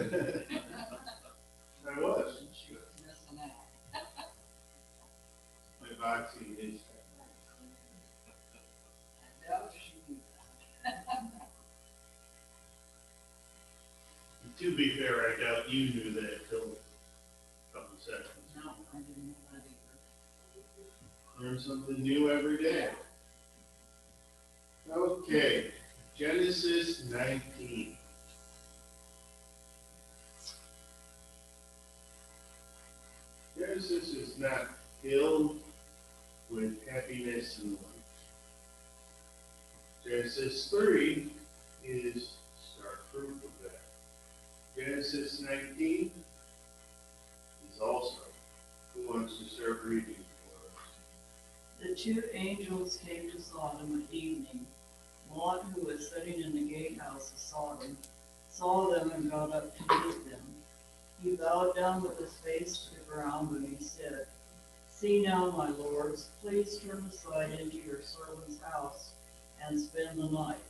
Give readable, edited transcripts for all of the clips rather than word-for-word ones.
I was. She was missing out. My boxing is. I doubt she knew that. To be fair, I doubt you knew that till a couple seconds. No, I didn't know that either. Learn something new every day. Okay, Genesis 19. Genesis is not filled with happiness and life. Genesis 3 is stark proof of that. Genesis 19 is also. Who wants to start reading for us? The two angels came to Sodom at evening. Lot, who was sitting in the gatehouse of Sodom, saw them and got up to meet them. He bowed down with his face to the ground and he said, "See now, my lords, please turn aside into your servant's house and spend the night.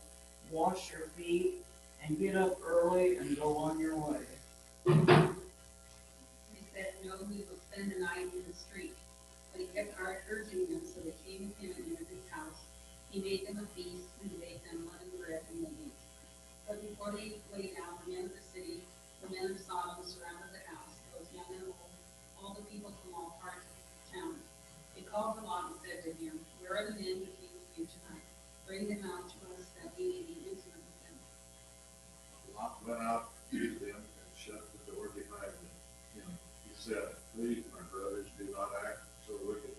Wash your feet and get up early and go on your way." They said, "No, we will spend the night in the street." But he kept urging them, so they came to him and entered his house. He made them a feast and gave them leavened bread and they ate. But before they lay down, the men of the city, the men of Sodom, surrounded the house, both young and old, all the people from all parts of the town. They called for Lot and said to him, "Where are the men who came with you tonight? Bring them out to us that we may be intimate with them." Lot went out to them and shut the door behind him. He said, "Please, my brothers, do not act so wickedly.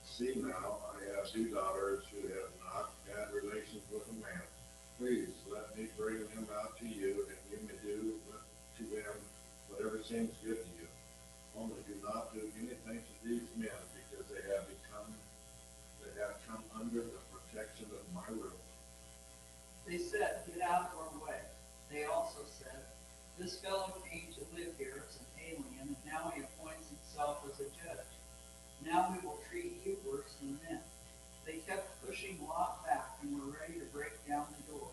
See now, I have two daughters who have not had relations with a man. Please let me bring them out to you, and you may do to them whatever seems good to you. Only do not do anything to these men, because they have come under the protection of my roof." They said, "Get out of our way." They also said, "This fellow came to live here as an alien, and now he appoints himself as a judge. Now we will treat you worse than men." They kept pushing Lot back and were ready to break down the door.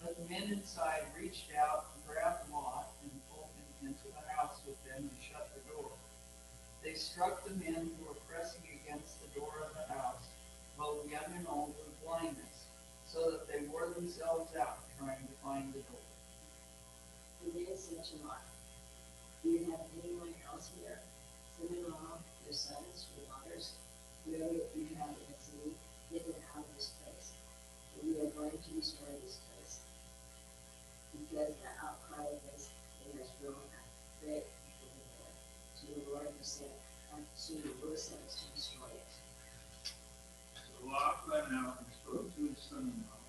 But the men inside reached out and grabbed Lot and pulled him into the house with them and shut the door. They struck the men who were pressing against the door of the house, both young and old, with blindness, so that they wore themselves out trying to find the door. And they said to Lot, "Do you have anyone else here? Son-in-law, your sons, your daughters, whoever you have in the city, get them out of this place. For we are going to destroy this place." Because the outcry of this thing has grown great before the Lord. So the Lord has said, "Come soon your sons to destroy it." So Lot went out and spoke to his son-in-law,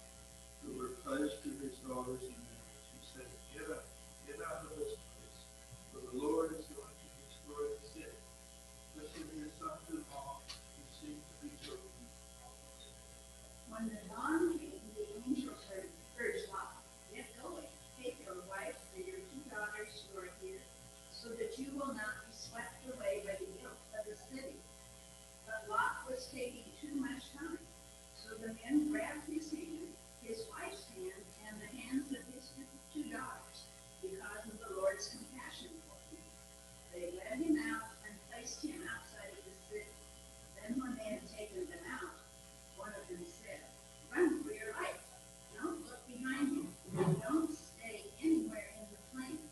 who were pledged to his daughters and daughters. He said, get out of this place, for the Lord is going to destroy the city. Listen to your sons-in-law, who seem to be chosen. When the dawn came, the angel urged Lot, "Get going, take your wife and your two daughters who are here, so that you will not be swept away by the guilt of the city." But Lot was taking too much time. So the men grabbed his hand, his wife's hand, and the hands of his two daughters, because of the Lord's compassion for him. They led him out and placed him outside of the city. Then when they had taken them out, one of them said, "Run for your life. Don't look behind you. And don't stay anywhere in the plain.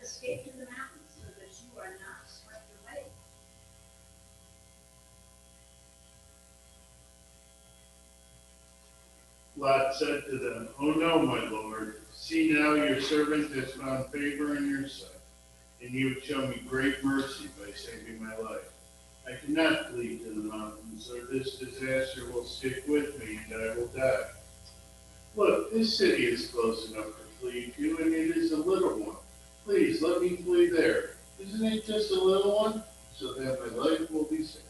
Escape to the mountains so that you are not swept away." Lot said to them, "Oh no, my lord. See now, your servant has found favor in your sight, and you have shown me great mercy by saving my life. I cannot flee to the mountains, or this disaster will stick with me and I will die. Look, this city is close enough to flee to, and it is a little one. Please let me flee there. Isn't it just a little one? So that my life will be saved."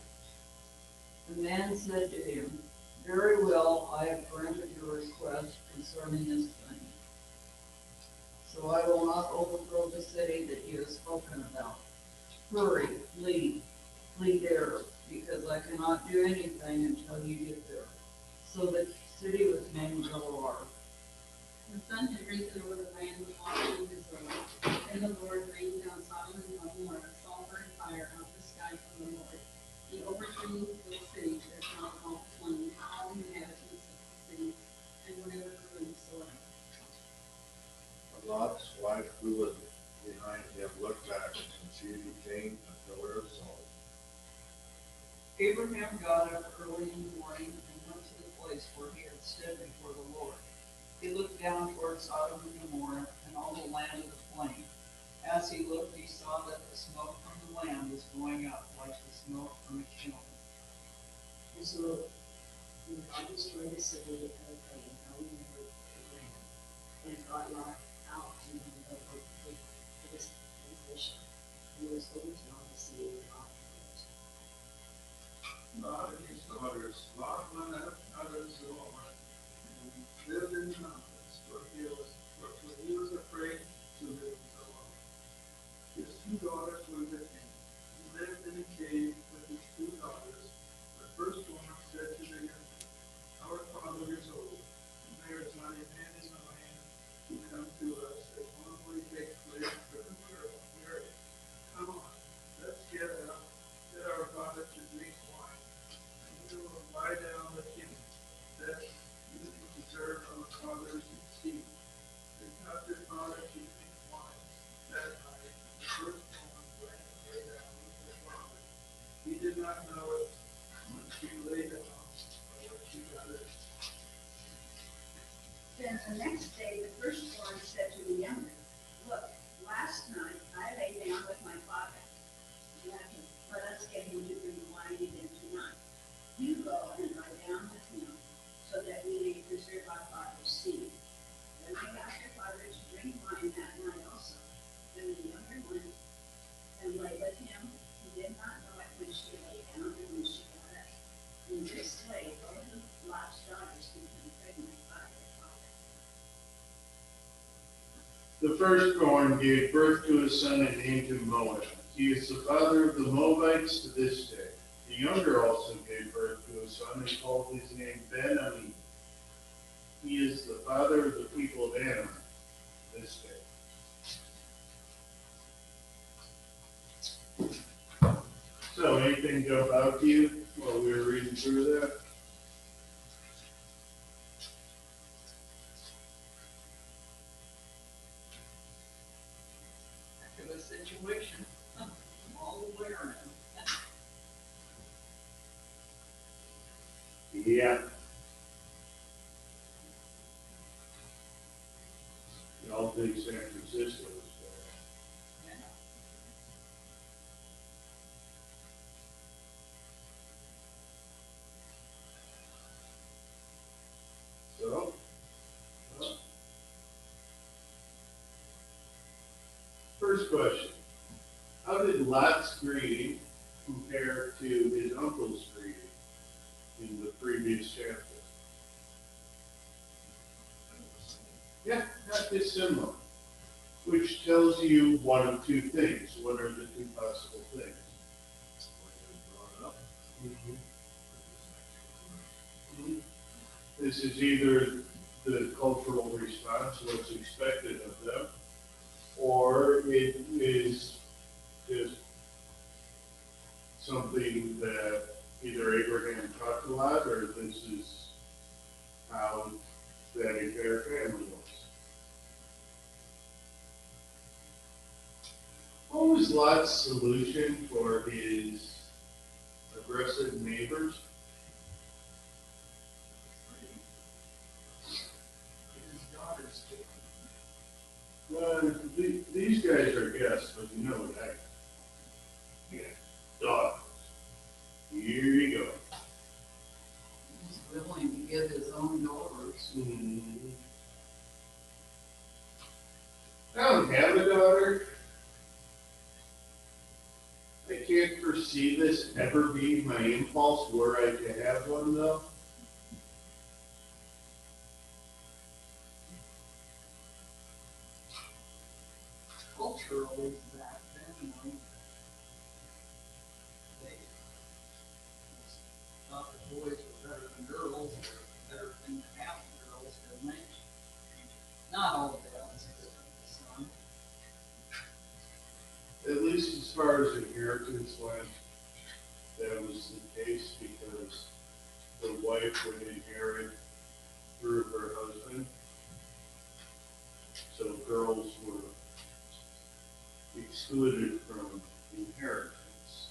The man said to him, "Very well, I have granted your request concerning this thing. So I will not overthrow the city that you have spoken about. Hurry, flee there, because I cannot do anything until you get there." So the city was named Zoar. The sun had risen over the land with all his glory, and Abraham got up early in the morning and went to the place where he had stood before the Lord. He looked down toward Sodom and Gomorrah and all the land of the plain. As he looked, he saw that the smoke from the land was going up like the smoke from a kiln. And so, when God destroyed the city of Cain, how we remember Abraham, and brought Lot out to him for this position. He was overthrown the city of Lot. Lot and his daughters. Lot went out of Zoar and lived in the mountains, for he was afraid to live in Zoar. His two daughters were with him. He lived in a cave with his two daughters. The first one said to the younger, "Our father is old, and there is not a man in the land to come to us as one we take place for the girl Mary. Come on, let's get up, get our father to drink wine, and we will lie down with him, that you may preserve our father's seed." They got their father to drink wine that night. The firstborn went and lay down with their father. He did not know it when she lay down, or when she got it. Then the next day, the firstborn said to the younger, "Look, last night I lay down with my father. Let us get him to drink wine again tonight. You go and lie down with him, so that we may preserve our father's seed." Then they got their father to drink wine that night also. Then the younger went and lay with him. He did not know it when she lay down and when she got up. In this way, both of Lot's daughters became pregnant by their father. The firstborn gave birth to a son and named him Moab. He is the father of the Moabites to this day. The younger also gave birth to a son and called his name Ben-Ami. He is the father of the people of Ammon to this day. So, anything jump out to you while we were reading through that? Heck of a situation. I'm all aware of it. Yeah. I don't think San Francisco is bad. Yeah. So, well, first question. How did Lot's greeting compare to his uncle's greeting in the previous chapter? Yeah, not dissimilar. Which tells you one of two things. What are the two possible things? This is either the cultural response, what's expected of them, or it is just something that either Abraham talked a lot, or this is how that entire family was. What was Lot's solution for his aggressive neighbors? His daughters did. Well, these guys are guests, but you know what I yeah, daughters. Here you go. He's willing to give his own daughters. I don't have a daughter. I can't foresee this ever being my impulse were I to have one though. Culturally, back then, they thought that boys were better than girls, or better thing to happen to girls, didn't they? Not all of that was son. At least as far as inheritance went, that was the case because the wife would inherit through her husband. So girls were excluded from inheritance.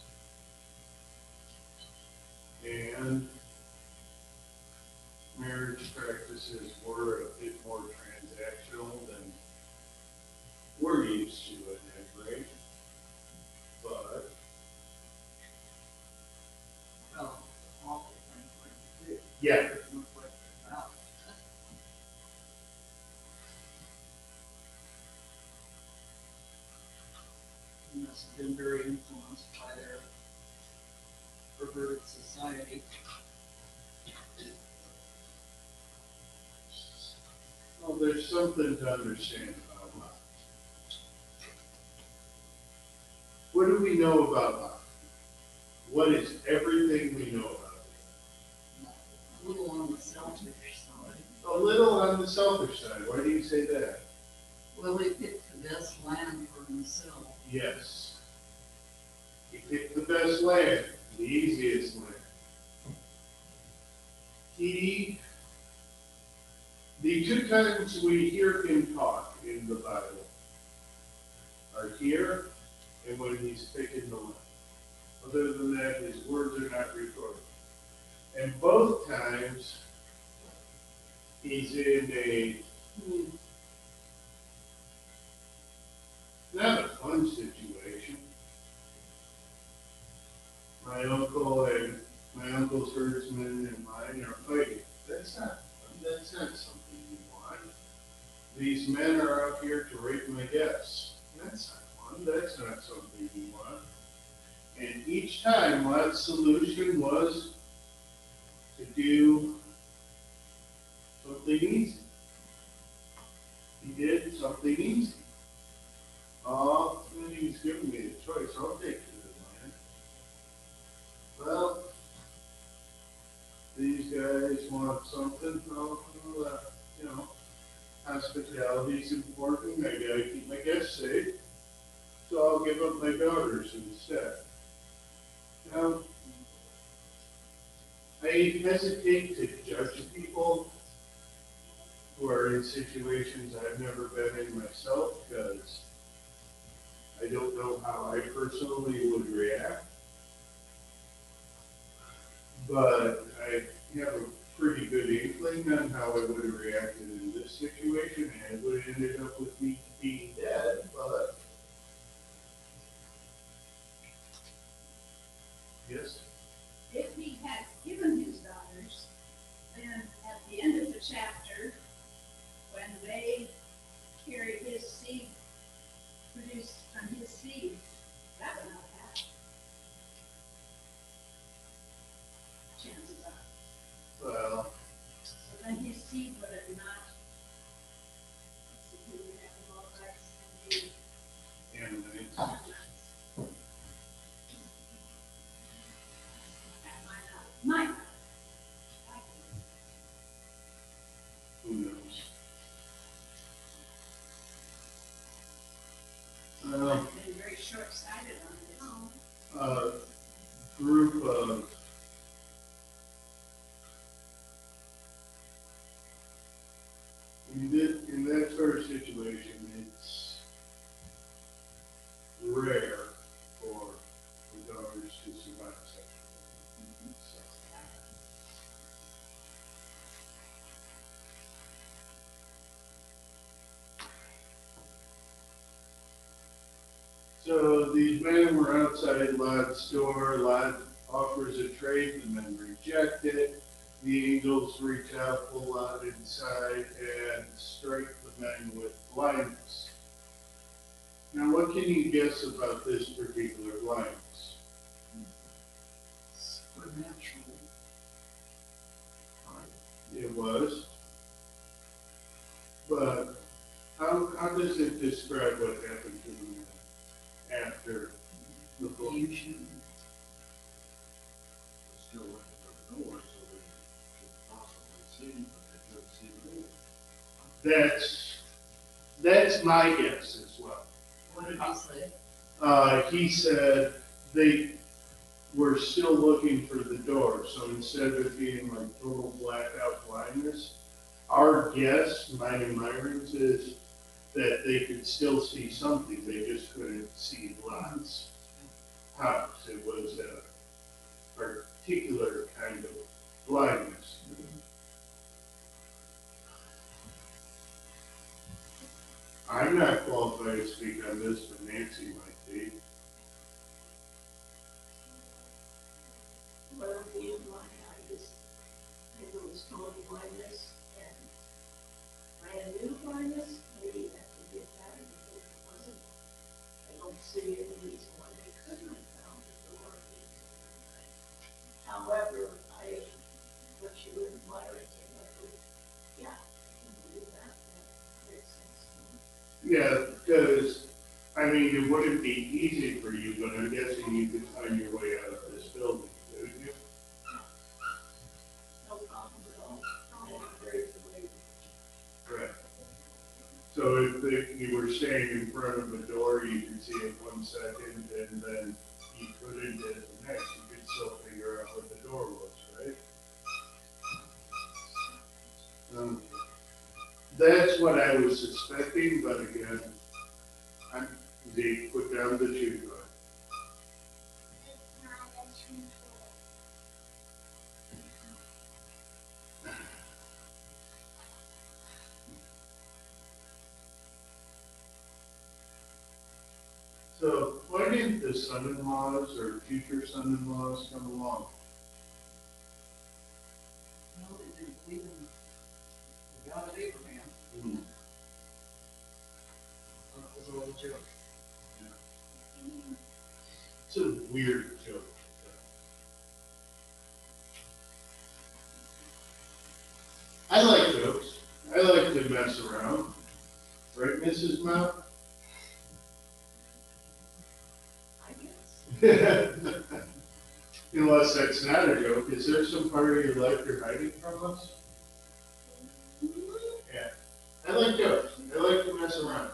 Yeah, It looked like a mouth. He must have been very influenced by their perverted society. well, there's something to understand about love. What do we know about love? What is everything we know about it? A little on the selfish side. A little on the selfish side. Why do you say that? Well, he picked the best land for himself. Yes. He picked the best land, the easiest land. The two times we hear him talk in the Bible are here and when he's picking the land. Other than that, his words are not recorded. And both times, he's in a, not a fun situation. My uncle and my uncle's herdsmen and mine are fighting. That's not fun. That's not something you want. These men are out here to rape my guests. That's not fun. That's not something you want. And each time, Lot's solution was to do something easy. He did something easy. Oh, he's giving me a choice. I'll take the land. Well, these guys want something. Well, you know, hospitality is important. I gotta keep my guests safe. So I'll give up my daughters instead. Now, I hesitate to judge people who are in situations I've never been in myself because I don't know how I personally would react. But I have a pretty good inkling on how I would have reacted in this situation, and it would have ended up with me being dead, but yes. If he had given his daughters, then at the end of the chapter, when they carried his seed, produced from his seed, that would not happen. Chances are. Well, So then his seed would have not, he would have the Moabites and Ammonites. that might not. Who knows? I've been very short-sighted on this. Group of in that sort of situation, it's rare for the daughters to survive sexually. So these men were outside Lot's door. Lot offers a trade. The men reject it. The angels reach out, pull Lot inside, and strike the men with blindness. Now, what can you guess about this particular blindness? Supernatural. It was. But how does it describe what happened to the men after the book? Confusion. Still looking for the door so they could possibly see, but they couldn't see the door. That's my guess as well. What did he say? He said they were still looking for the door, so instead of it being like total blackout blindness, our guess, mine and Myron's, is that they could still see something, they just couldn't see Lot's house. It was a particular kind of blindness. I'm not qualified to speak on this, but Nancy might be. Well, being blind, I Yeah, because, I mean, it wouldn't be easy for you, but I'm guessing you could find your way out of this building, couldn't you? No problem at all. Right. So if you were staying in front of a door, you could see it 1 second, and then you couldn't at the next, you could still figure out what the door was, right? That's what I was suspecting, but again, they put down the shoe guard. So why didn't the son-in-laws or future son-in-laws come along? No, they didn't believe in the God of Abraham. That was all a joke. It's a weird joke. I like jokes. I like to mess around. Right, Mrs. Mount? I guess. Unless that's not a joke, is there some part of your life you're hiding from us? Yeah. I like jokes. I like to mess around.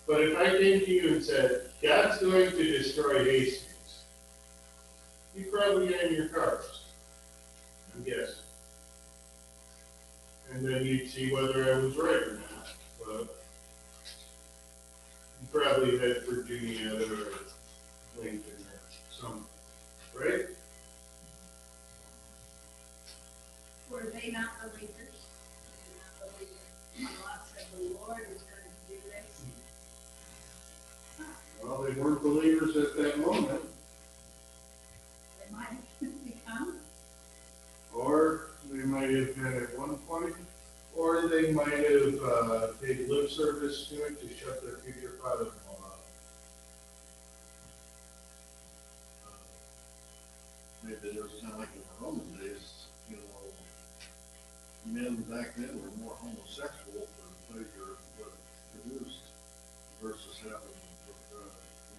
But if I came to you and said, God's going to destroy Hastings, you'd probably get in your cars. I'm guessing. And then you'd see whether I was right or not. But you probably had Virginia or Lincoln or something, right? Were they not believers? Did they not believe Allah said the Lord is going to do this? Well, they weren't believers at that moment. They might have become. Or they might have been at one point, or they might have paid lip service to it to shut their future father-in-law out. Maybe there was kind of like in the Roman days, you know, men back then were more homosexual for the pleasure of what it produced versus having a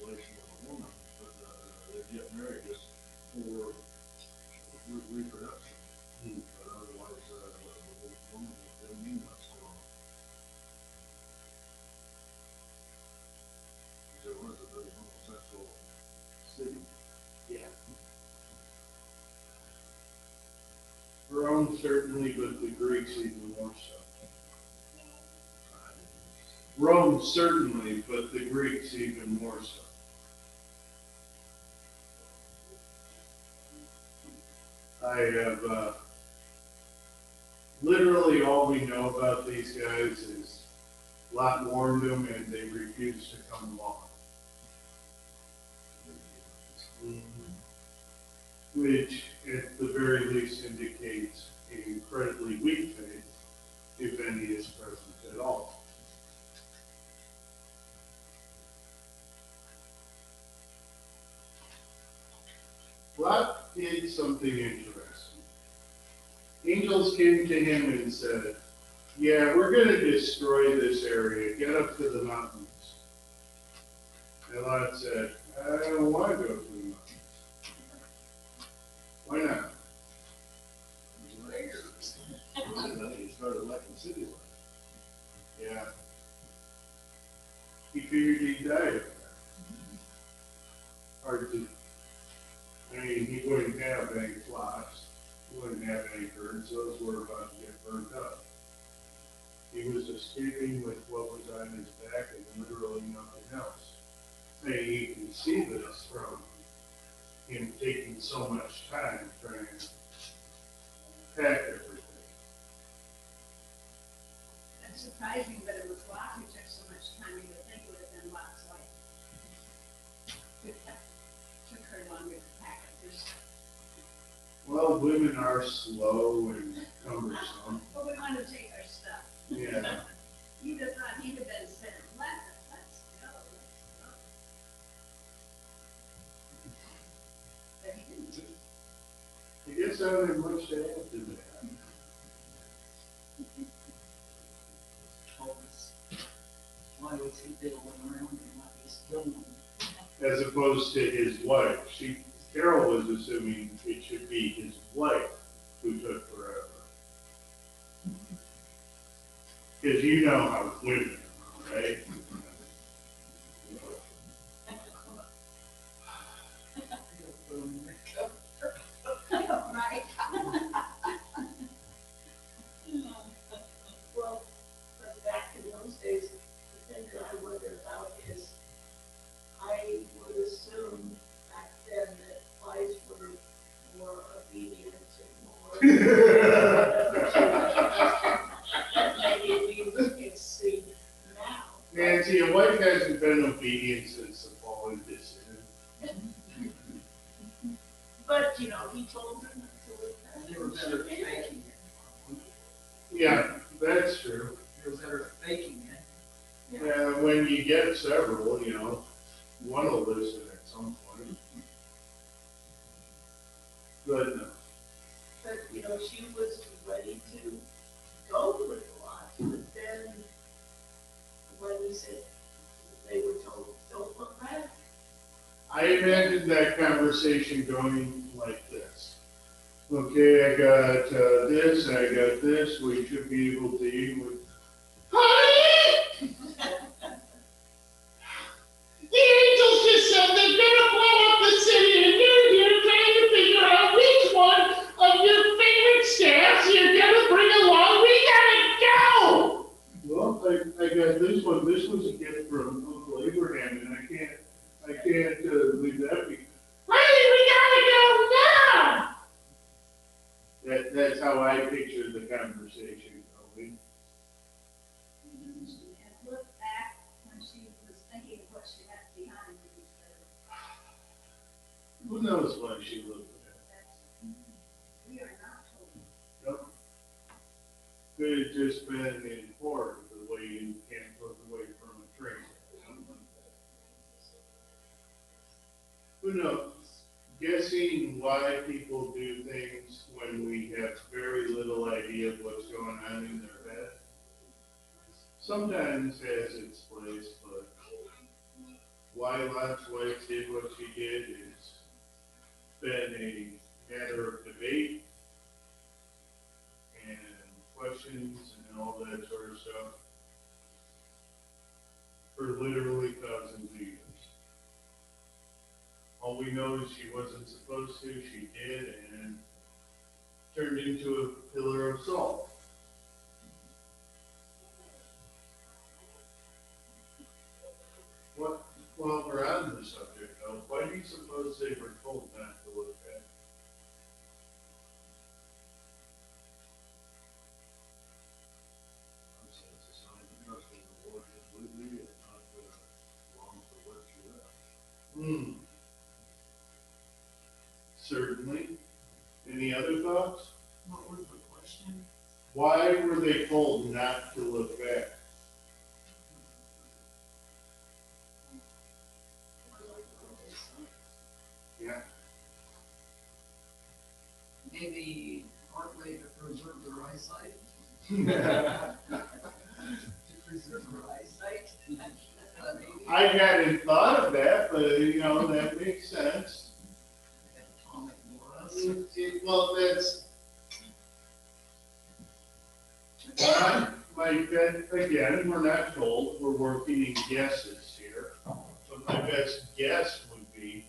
relation with a woman, but they get married just for reproduction. But otherwise, the woman didn't mean much to them. Because it was a very homosexual city. Yeah. Rome certainly, but the Greeks even more so. Rome certainly, but the Greeks even more so. I have, literally all we know about these guys is Lot warned them and they refused to come along. Which at the very least indicates an incredibly weak faith, if any is present at all. Lot did something interesting. Angels came to him and said, yeah, we're going to destroy this area. Get up to the mountains. And Lot said, I don't want to go to the mountains. Why not? He started liking city life. Yeah. He figured he'd die of that. Hard to, I mean, he wouldn't have any flocks. He wouldn't have any birds. Those were about to get burnt up. He was escaping with what was on his back and literally nothing else. I mean, you can see this from him taking so much time trying to pack everything. That's surprising, but it was Lot who took so much time. You would think it would have been Lot's wife. Took her longer to pack up her stuff. Well, women are slow and cumbersome. But we want to take our stuff. Yeah. You'd have thought he'd have been saying, let's go. But he didn't. I guess I don't have much to add to that. pussy diddling around and like he's killing them. as opposed to his wife. Carol was assuming it should be his wife who took forever. Because you know how women are, right? Right? Well, but back in those days, the thing that I wonder about is, I would assume back then that wives were more obedient and more. Maybe we can see now. Nancy, a wife hasn't been obedient since the fall of this. But, you know, he told her not to look back. They were better at faking it. Yeah, that's true. They were better at faking it. Yeah, when you get several, you know, one will listen at some point. But no. But, you know, she was ready to go with a lot, but then when he said, they were told, don't look back. I imagine that conversation going like this. Okay, I got this, I got this, we should be able to eat with. Honey! The angels just said they're gonna blow up the city and you're here trying to figure out which one of your favorite staffs you're gonna bring along. We gotta go! Well, I got this one. This was a gift from Uncle Abraham and I can't leave that be. Honey, we gotta go now! That's how I picture the conversation going. And look back when she was thinking of what she left behind when you said, Who knows why she looked at that's, we are not told. that? Nope. Could have just been in horror the way you can't look away from a train. Who knows? Guessing why people do things when we have very little idea of what's going on in their head sometimes has its place, but why Lot's wife did what she did has been a matter of debate and questions and all that sort of stuff for literally thousands of years. All we know is she wasn't supposed to, she did, and turned into a pillar of salt. What, while we're on the subject though, why do you suppose they were told not to look back? So it's a sign of trust in the Lord completely and not long for what you left. Certainly. Any other thoughts? What was the question? Why were they told not to look back? Yeah. Maybe partly to preserve their eyesight. To preserve their eyesight. Maybe. I hadn't thought of that, but you know, that makes sense. Atomic blast. Well, that's. Again, we're not told, we're working in guesses here. But my best guess would be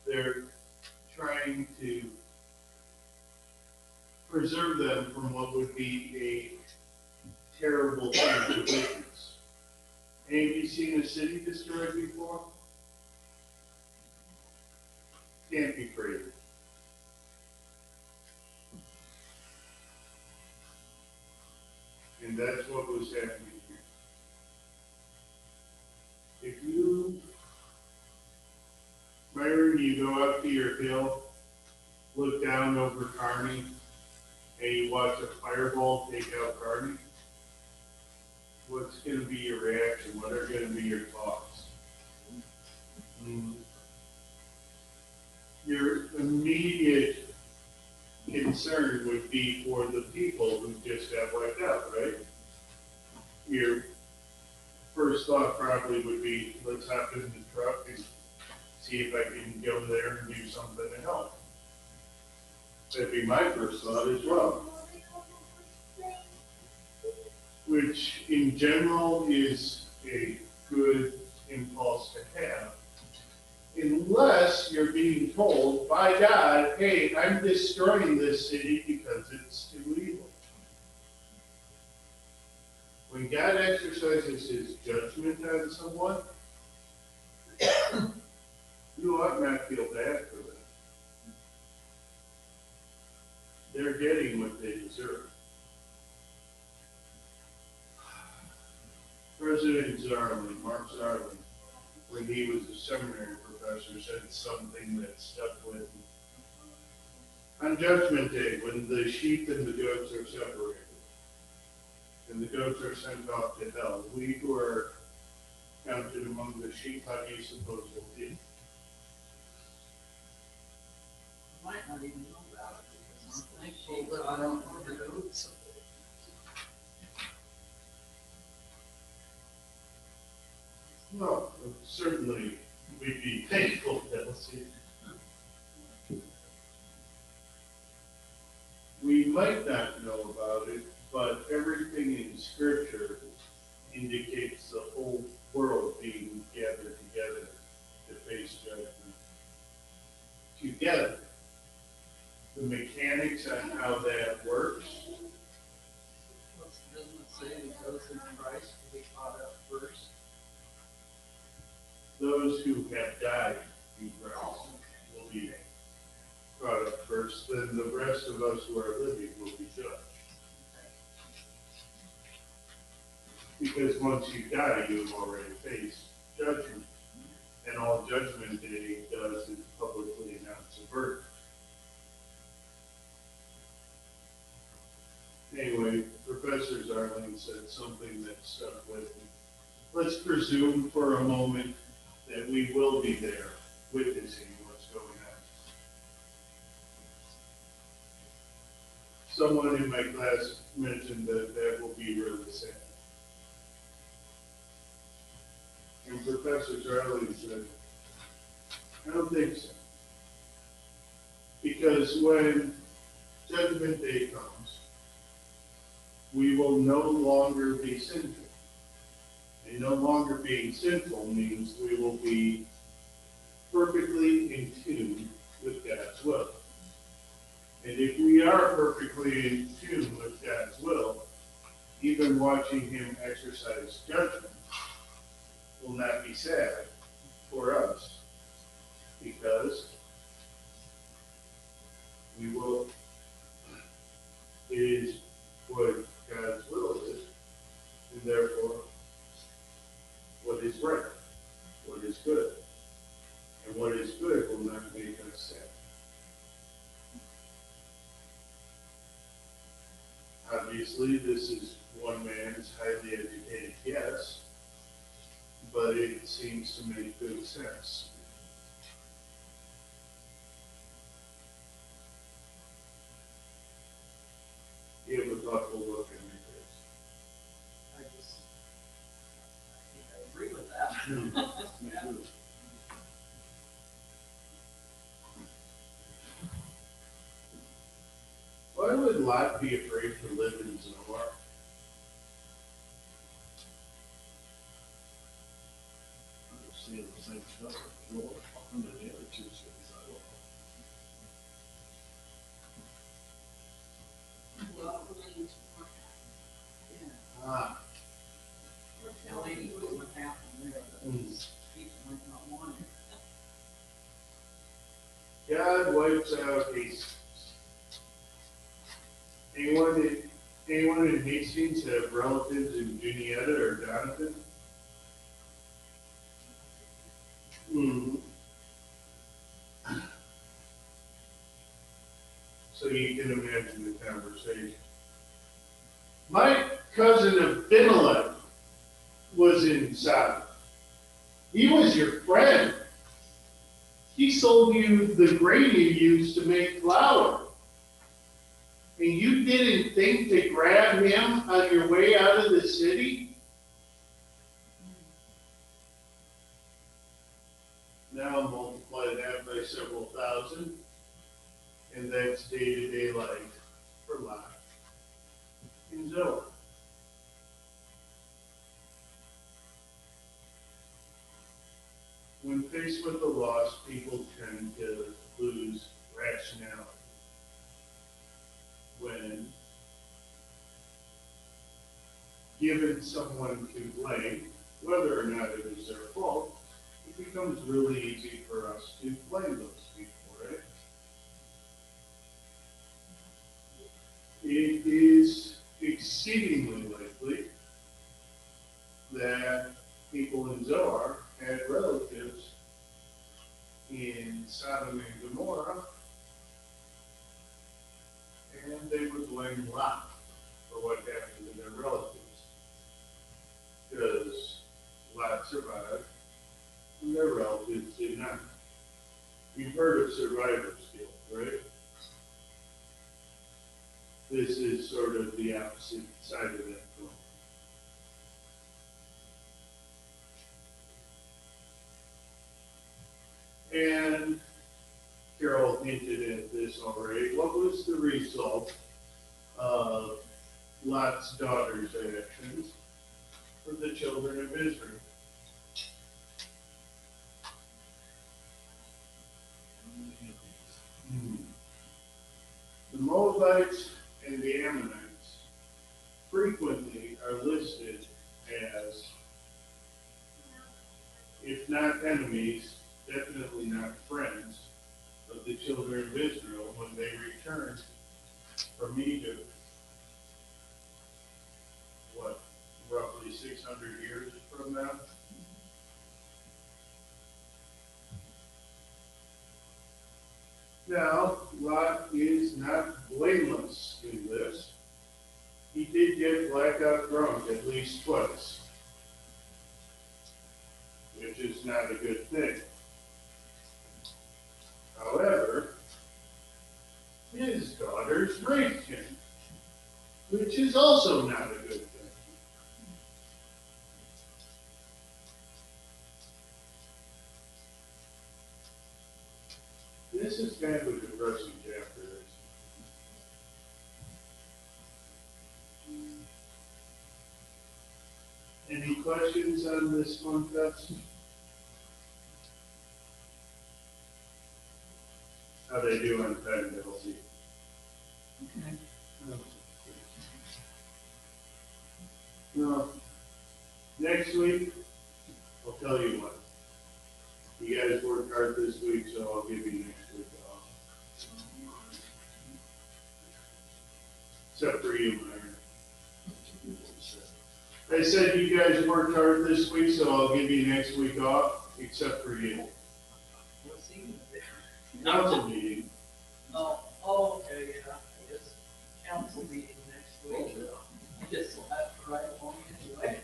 they're trying to preserve them from what would be a terrible thing to witness. Have you seen a city destroyed before? Can't be crazy. And that's what was happening here. If you, Myron, you go up to your hill, look down over Kearney, and you watch a fireball take out Kearney, what's going to be your reaction? What are going to be your thoughts? Your immediate concern would be for the people who just got wiped out, right? Your first thought thought probably would be, let's hop in the truck and see if I can go there and do something to help. That'd be my first thought as well. Which in general is a good impulse to have. Unless you're being told by God, hey, I'm destroying this city because it's illegal. When God exercises his judgment on someone, you ought not feel bad for them. They're getting what they deserve. President Zarlin, Mark Zarlin, when he was a seminary professor, said something that stuck with me. On Judgment Day, when the sheep and the goats are separated, and the goats are sent off to hell, we who are counted among the sheep, how do you suppose we'll be? Might not even know about it, because I'm thankful that I don't want to do it. Well, certainly, we'd be thankful, Elsie. We might not know about it, but everything in Scripture indicates the whole world being gathered together to face judgment. Together. The mechanics on how that works, Doesn't it say that those in Christ will be caught up first? those who have died in Christ will be brought up first, then the rest of us who are living will be judged. Because once you die, you have already faced judgment. And all Judgment Day does is publicly announce a verdict. Anyway, Professor Zarling said something that stuck with me. Let's presume for a moment that we will be there witnessing what's going on. Someone in my class mentioned that that will be really sad. And Professor Zarling said, I don't think so. Because when Judgment Day comes, we will no longer be sinful. And no longer being sinful means we will be perfectly in tune with God's will. And if we are perfectly in tune with God's will, even watching him exercise judgment will not be sad for us, because we will, it is what God's will is, and therefore what is right, what is good. And what is good will not make us sad. Obviously, this is one man's highly educated guess, but it seems to make good sense. You have a thoughtful look in your face. I think I agree with that. Me too. Why would Lot be afraid to live in Zoar? I'm seeing the same stuff before, and then the other two cities, I don't know. Well, Williams, Yeah. Ah. Tell Amy what happened there, that Mm. people might not want it. God wipes out Hastings. Anyone in Hastings have relatives in Junietta or Jonathan? Hmm. So you can imagine the conversation. My cousin Abimelech was in Sodom. He was your friend. He sold you the grain you used to make flour. And you didn't think to grab him on your way out of the city? thousand, and that's day-to-day life for Lot and Zoe. When faced with the loss, people tend to lose rationality. When given someone to blame, whether or not it is their fault, it becomes really easy for us to blame those people, right? It is exceedingly likely that people in Zoar had relatives in Sodom and Gomorrah, and they would blame Lot for what happened to their relatives. Because Lot survived, and their relatives did not. You've heard of survivor's guilt, right? This is sort of the opposite side of that coin. And Carol hinted at this already. What was the result of Lot's daughter's actions for the children of Israel? The Moabites and the Ammonites frequently are listed as, if not enemies, definitely not friends of the children of Israel when they returned from Egypt, what, roughly 600 years from now? Now, Lot is not blameless in this. He did get blackout drunk at least twice, which is not a good thing. However, his daughters raped him, which is also not a good thing. This is kind of a depressing chapter. Any questions on this one, Gus? How'd I do on time, Elsie? Okay. No. Next week, I'll tell you what. You guys worked hard this week, so I'll give you next week off. Except for you, Myron. I said you guys worked hard this week, so I'll give you next week off, except for you. What's he gonna do? Council meeting. Oh, okay, yeah, I guess council meeting next week. I just left right along anyway.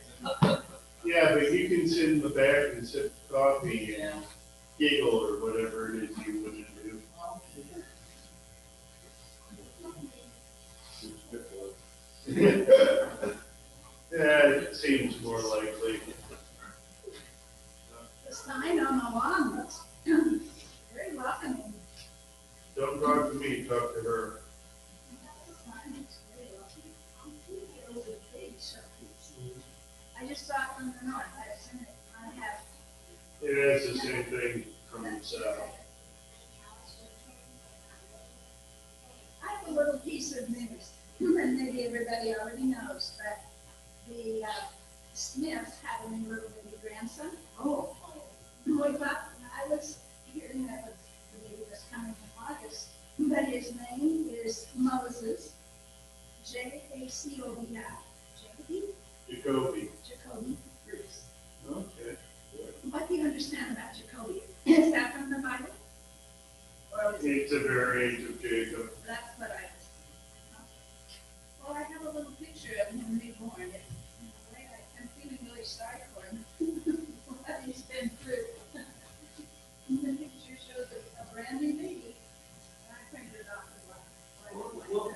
Yeah, but you can sit in the back and sip coffee Yeah. and giggle or whatever it is you wouldn't do. Yeah, it seems more likely. The sign on the lawn looks very welcoming. Don't talk to me, talk to her. The sign looks very welcoming. It was a big circle. I just saw it from the north. I've seen it. I have. It has the same thing from the south. I have a little piece of news, and maybe everybody already knows, but the Smiths had a new little baby grandson. Oh, We thought, I was hearing that the baby was coming in August, but his name is Moses, Jacobi, Jacoby. Jacoby Bruce. Okay. What do you understand about Jacoby? Is that from the Bible? Or is it, It's a variant of Jacob. that's what I was. Well, I have a little picture of him reborn. In a way, I'm feeling really sorry for him, what he's been through. The picture shows a brand new baby. I printed it off the wall.